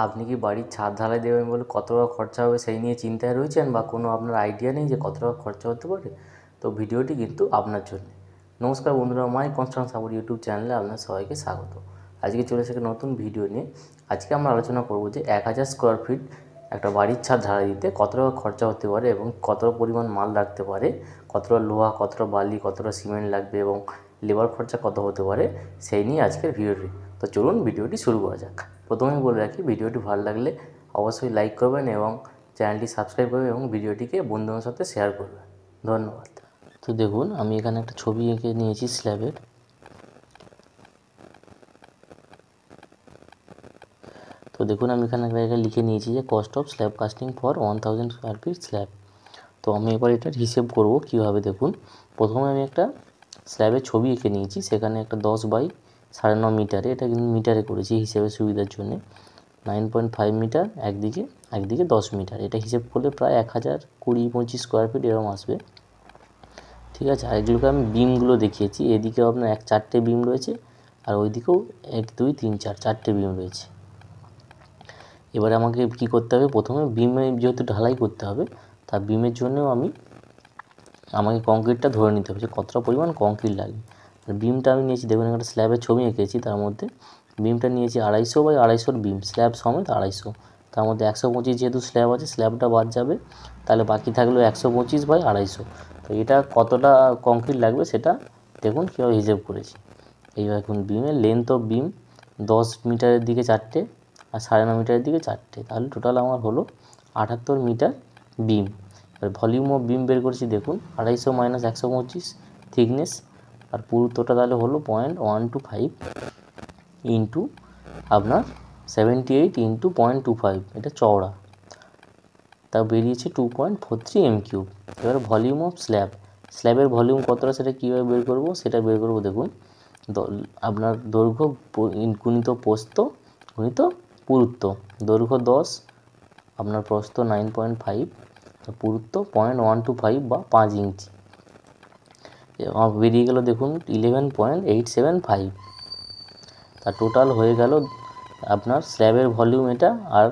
আপনি কি বাড়ির ছাদ ঢালাই দেবেন বলে কত টাকা খরচা হবে সেই নিয়ে চিন্তায় রয়েছেন বা কোনো আপনার আইডিয়া নেই যে কত টাকা খরচা হতে পারে? তো ভিডিওটি কিন্তু আপনার জন্য। নমস্কার বন্ধুরা, মাই কনস্ট্রাকশন সাপোর্ট ইউটিউব চ্যানেলে আপনার সবাইকে স্বাগত। আজকে চলে এসেছে নতুন ভিডিও নিয়ে। আজকে আমরা আলোচনা করব যে 1000 স্কোয়ার ফিট একটা বাড়ির ছাদ ঢালাই দিতে কত টাকা খরচা হতে পারে এবং কতটা পরিমাণ মাল লাগতে পারে, কতটা লোহা, কতটা বালি, কতটা সিমেন্ট লাগবে এবং লেবার খরচা কত হতে পারে সেই নিয়ে আজকের ভিডিওটি। তো চলুন ভিডিওটি শুরু করা যাক। প্রথমেই বলে রাখি, ভিডিওটি ভালো লাগলে অবশ্যই লাইক করবেন এবং চ্যানেলটি সাবস্ক্রাইব করবেন এবং ভিডিওটিকে বন্ধুদের সাথে শেয়ার করবেন। ধন্যবাদ। তো দেখুন, আমি এখানে একটা ছবি এঁকে নিয়েছি স্ল্যাবের। তো দেখুন, আমি এখানে লিখে নিয়েছি যে cost of slab casting for 1000 square feet slab. তো আমি এবার এটার হিসেব করব কীভাবে। দেখুন, প্রথমে আমি একটা স্ল্যাবের ছবি এঁকে নিয়েছি, সেখানে একটা 10 বাই 9.5 মিটারে, এটা কিন্তু মিটারে করেছি হিসেবের সুবিধার জন্য। 9.5 মিটার একদিকে 10 মিটার, এটা হিসেব করলে প্রায় 1020-25 স্কোয়ার ফিট এরকম আসবে। ঠিক আছে, আর এগুলোকে আমি বিমগুলো দেখিয়েছি। এদিকেও আপনার 4টে বিম রয়েছে আর ওইদিকেও 1 2 3 4 4টে বিম রয়েছে। এবারে আমাকে কি করতে হবে, প্রথমে বিমে যেহেতু ঢালাই করতে হবে, তার বিমের জন্যও আমাকে কংক্রিটটা ধরে নিতে হবে যে কতটা পরিমাণ কংক্রিট লাগবে। আর বিমটা আমি নিয়েছি, দেখুন একটা স্ল্যাবের ছবি এঁকেছি, তার মধ্যে বিমটা নিয়েছি 250 বাই 250 বিম, স্ল্যাব সমেত 250। তার মধ্যে 125 যেহেতু স্ল্যাব আছে, স্ল্যাবটা বাদ যাবে, তাহলে বাকি থাকলো 125 বাই 250। তো এটা কতটা কংক্রিট লাগবে সেটা দেখুন কীভাবে হিসেব করেছি। এইবার দেখুন, বিমের লেন্থ অফ বিম 10 মিটারের দিকে 4টে আর 9.5 মিটারের দিকে 4টে, তাহলে টোটাল আমার হলো 78 মিটার বিম। এবার ভলিউম অফ বিম বের করেছি, দেখুন 250 মাইনাস 125 থিকনেস, আর পুরুত্বটা তাহলে হলো 0.125 ইন্টু আপনার 78 ইন্টু 0.25, এটা চওড়া, তা বেরিয়েছে 2.43 m3। এবার ভলিউম অফ স্ল্যাবের ভলিউম কতটা সেটা কীভাবে বের করব, সেটা বের করব। দেখুন, আপনার দৈর্ঘ্য গুণিত প্রস্থ গুণিত পুরুত্ব। দৈর্ঘ্য 10, আপনার প্রস্থ 9.5, পুরুত্ব 0.125 বা 5 ইঞ্চি, বেরিয়ে গেল দেখুন 11.875। তার টোটাল হয়ে গেল আপনার স্ল্যাবের ভলিউম এটা, আর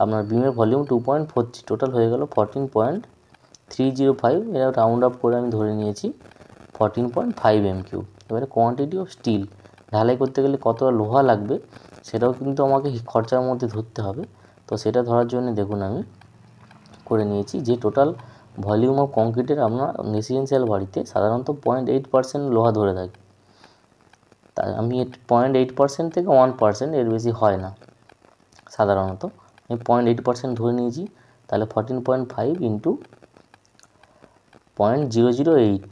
আপনার বিমের ভলিউম 2.43, টোটাল হয়ে গেল 14.305। এটা রাউন্ড আপ করে আমি ধরে নিয়েছি 14.5 m3। এবারে কোয়ান্টিটি অফ স্টিল, ঢালাই করতে গেলে কতটা লোহা লাগবে সেটাও কিন্তু আমাকে খরচার মধ্যে ধরতে হবে। তো সেটা ধরার জন্য দেখুন আমি করে নিয়েছি যে টোটাল ভলিউম অফ কংক্রিটের আপনার রেসিডেন্সিয়াল বাড়িতে সাধারণত 0.8% লোহা ধরে থাকে। তাই আমি 0.8% থেকে 1%, এর বেশি হয় না সাধারণত। আমি 0.8% ধরে নিয়েছি, তাহলে 14.5 ইন্টু 0.008,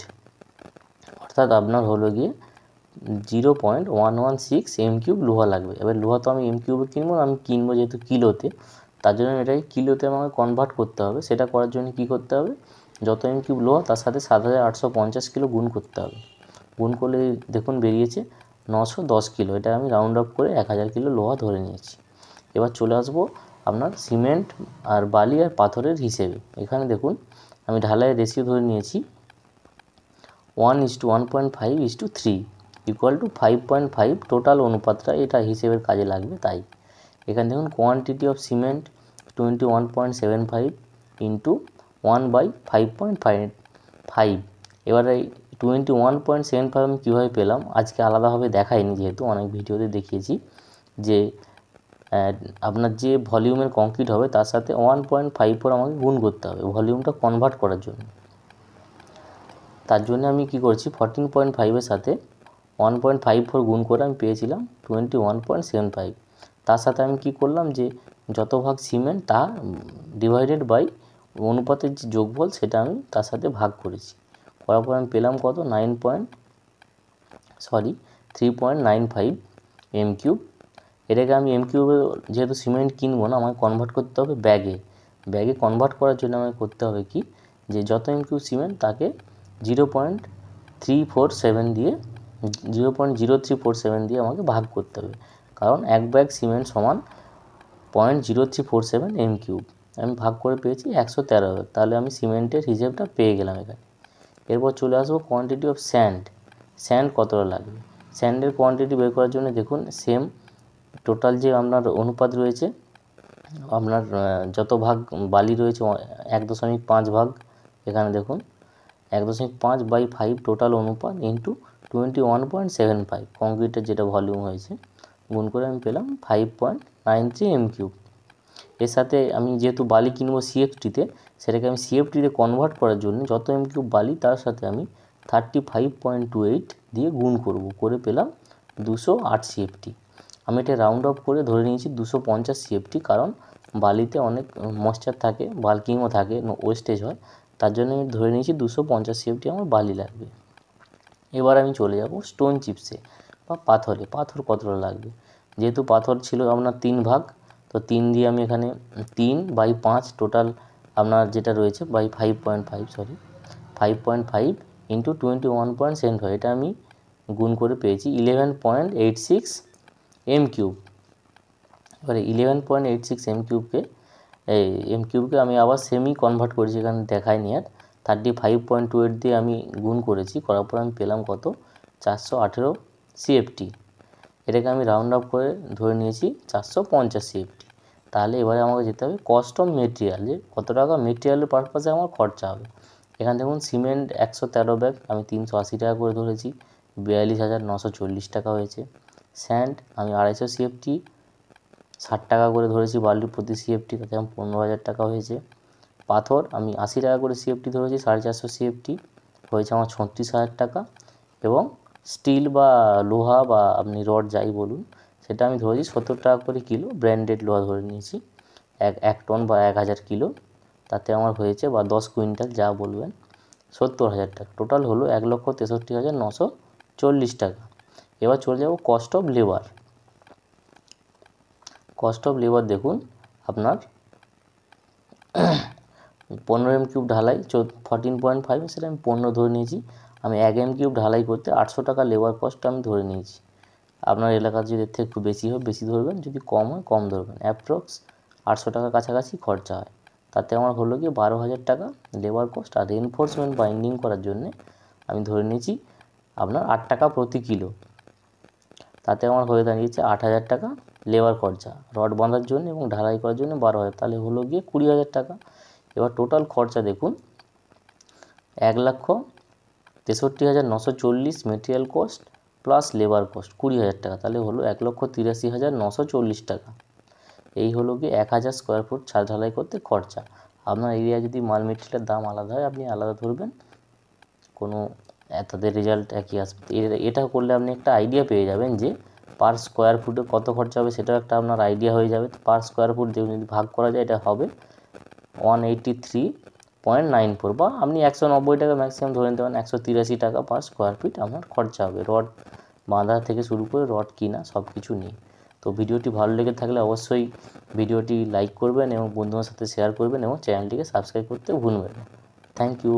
অর্থাৎ আপনার হলো গিয়ে 0.116 m3 লোহা লাগবে। এবার লোহা তো আমি m3 কিনবো না, আমি কিনবো যেহেতু কিলোতে, তার জন্য এটাকে কিলোতে আমাকে কনভার্ট করতে হবে। সেটা করার জন্য কি করতে হবে, যত m3 লোহা তার সাথে 7850 কিলো গুণ করতে হবে। গুণ করলে দেখুন বেরিয়েছে 910 কিলো। এটা আমি রাউন্ড আপ করে 1000 কিলো লোহা ধরে নিয়েছি। এবার চলে আসবো আপনার সিমেন্ট আর বালি আর পাথরের হিসেবে। এখানে দেখুন আমি ঢালাইয়ের রেশিও ধরে নিয়েছি 1:1.5:3 ইকুয়াল টু 5.5। টোটাল অনুপাতটা এটা হিসেবের কাজে লাগবে। তাই এখানে দেখুন কোয়ান্টিটি অফ সিমেন্ট 21.75 ইন্টু 1/5.5। এবার এই 21.75 আমি কীভাবে পেলাম, আজকে আলাদাভাবে দেখাইনি, যেহেতু অনেক ভিডিওতে দেখিয়েছি যে আপনার যে ভলিউমের কংক্রিট হবে তার সাথে 1.54 আমাকে গুণ করতে হবে ভলিউমটা কনভার্ট করার জন্য। তার জন্য আমি কি করছি, 14.5-এর সাথে 1.54 গুণ করে আমি পেয়েছিলাম 21.75। তার সাথে আমি কি করলাম, যে যত ভাগ সিমেন্ট তা ডিভাইডেড বাই অনুপাতের যে যোগফল সেটা আমি তার সাথে ভাগ করেছি। করার পর আমি পেলাম কত, 3.95 m3। এটাকে আমি m3 যেহেতু সিমেন্ট কিনবো না, আমাকে কনভার্ট করতে হবে ব্যাগে কনভার্ট করার জন্য আমাকে করতে হবে কি, যে যত m3 সিমেন্ট তাকে 0.347 দিয়ে 0.0347 দিয়ে আমাকে ভাগ করতে হবে, কারণ এক ব্যাগ সিমেন্ট সমান 0.0347 m3। আমি ভাগ করে পেয়েছি 113 ব্যাগ। তাহলে আমি সিমেন্টের হিসেবটা পেয়ে গেলাম এখানে। এরপর চলে আসবো কোয়ান্টিটি অফ স্যান্ড কতটা লাগবে। স্যান্ডের কোয়ান্টিটি বের করার জন্য দেখুন সেম টোটাল যে আপনার অনুপাত রয়েছে আপনার যত ভাগ বালি রয়েছে 1.5 ভাগ, এখানে দেখুন 1.5 বাই 5 টোটাল অনুপাত ইন্টু 21.75 কংক্রিটের যেটা ভলিউম হয়েছে, গুণ করে আমি পেলাম 5.93 m3। এর সাথে আমি যেহেতু বালি কিনবো সিএফটিতে, সেটাকে আমি সিএফটিতে কনভার্ট করার জন্য যত m3 বালি তার সাথে আমি 35.28 দিয়ে গুণ করে পেলাম 208 সিএফটি। আমি এটা রাউন্ড অফ করে ধরে নিয়েছি 250 সিএফটি, কারণ বালিতে অনেক ময়েশ্চার থাকে, বাল্কিংও থাকে, ওয়েস্টেজ হয়, তার জন্য আমি ধরে নিয়েছি 250 সিএফটি আমার বালি লাগবে। এবার আমি চলে যাব স্টোন চিপসে বা পাথরে। পাথর কতটা লাগবে, যেহেতু পাথর ছিল আপনার 3 ভাগ, তো 3 দিয়ে আমি এখানে 3/5 টোটাল আপনার যেটা রয়েছে বাই 5.5 ইন্টু 21.75, এটা আমি গুণ করে পেয়েছি 11.86 m3। এবারে 11.86 m3কে আমি আবার সেমি কনভার্ট করেছি, এখানে দেখায়নি আর। 35.28 দিয়ে আমি গুণ করার পর আমি পেলাম কত, 418 সিএফটি। এটাকে আমি রাউন্ড আপ করে ধরে নিয়েছি 450 সিএফটি। তাহলে এবারে আমাকে যেতে হবে কস্ট অফ মেটেরিয়াল, যে কত টাকা মেটেরিয়ালের পারপাসে আমার খরচা হবে। এখানে দেখুন সিমেন্ট 113 ব্যাগ আমি 380 টাকা করে ধরেছি, 42,940 টাকা হয়েছে। স্যান্ড আমি 250 সিএফটি 60 টাকা করে ধরেছি বালির প্রতি সিএফটি, তাতে আমার 15,000 টাকা হয়েছে। পাথর আমি 80 টাকা করে সিএফটি ধরেছি, 450 সিএফটি হয়েছে আমার 36,000 টাকা। এবং স্টিল বা লোহা বা আপনি রড যাই বলুন, সেটা আমি ধরেছি 70 টাকা করে কিলো, ব্র্যান্ডেড লোহা ধরে নিয়েছি, 1 টন বা 1000 কিলো, তাতে আমার হয়েছে বা 10 কুইন্টাল যা বলবেন 70,000 টাকা। টোটাল হলো 1,63,940 টাকা। এবার চলে যাব cost of labour. Cost of labour দেখুন আপনার 15 m3 ঢালাই 14.5, সেটা আমি 15 ধরে নিয়েছি। আমি 1 m3 ঢালাই করতে 800 টাকা লেবার কস্ট আমি ধরে নিয়েছি। আপনার এলাকার যদি এর থেকে একটু বেশি হয় বেশি ধরবেন, যদি কম হয় কম ধরবেন। অ্যাপ্রক্স 800 টাকার কাছাকাছি খরচা হয়। তাতে আমার হলো কি 12,000 টাকা লেবার কস্ট। আর রেনফোর্সমেন্ট বাইন্ডিং করার জন্যে আমি ধরে নিয়েছি আপনার 8 টাকা প্রতি কিলো, তাতে আমার হয়ে দাঁড়িয়েছে 8,000 টাকা লেবার খরচা রড বাঁধার জন্য এবং ঢালাই করার জন্য 12,000, তাহলে হলো গিয়ে 20,000 টাকা। এবার টোটাল খরচা দেখুন 1,63,940 material cost plus labour cost 20,000 টাকা, তাহলে হলো 1,83,940 টাকা। এই হলো গিয়ে 1,000 স্কোয়ার ফুট ছাদ ঢালাই করতে খরচা। আপনার এরিয়া যদি মাল মেটেরিয়ালের দাম আলাদা হয় আপনি আলাদা ধরবেন, কোনো তাদের রেজাল্ট একই আসবে। এটা করলে আপনি একটা আইডিয়া পেয়ে যাবেন যে পার স্কোয়ার ফুটে কত খরচা হবে, সেটাও একটা আপনার আইডিয়া হয়ে যাবে। তো পার স্কোয়ার ফুট যদি ভাগ করা যায় এটা হবে 183.94, বা আপনি 190 টাকা ম্যাক্সিমাম ধরে নিতে পারেন, 183 টাকা পার স্কোয়ার ফিট আপনার খরচা হবে রড বাঁধা থেকে শুরু করে রড কিনা সব কিছু নিয়ে। তো ভিডিওটি ভালো লেগে থাকলে অবশ্যই ভিডিওটি লাইক করবেন এবং বন্ধুদের সাথে শেয়ার করবেন এবং চ্যানেলটিকে সাবস্ক্রাইব করতে ভুলবেন না। Thank you.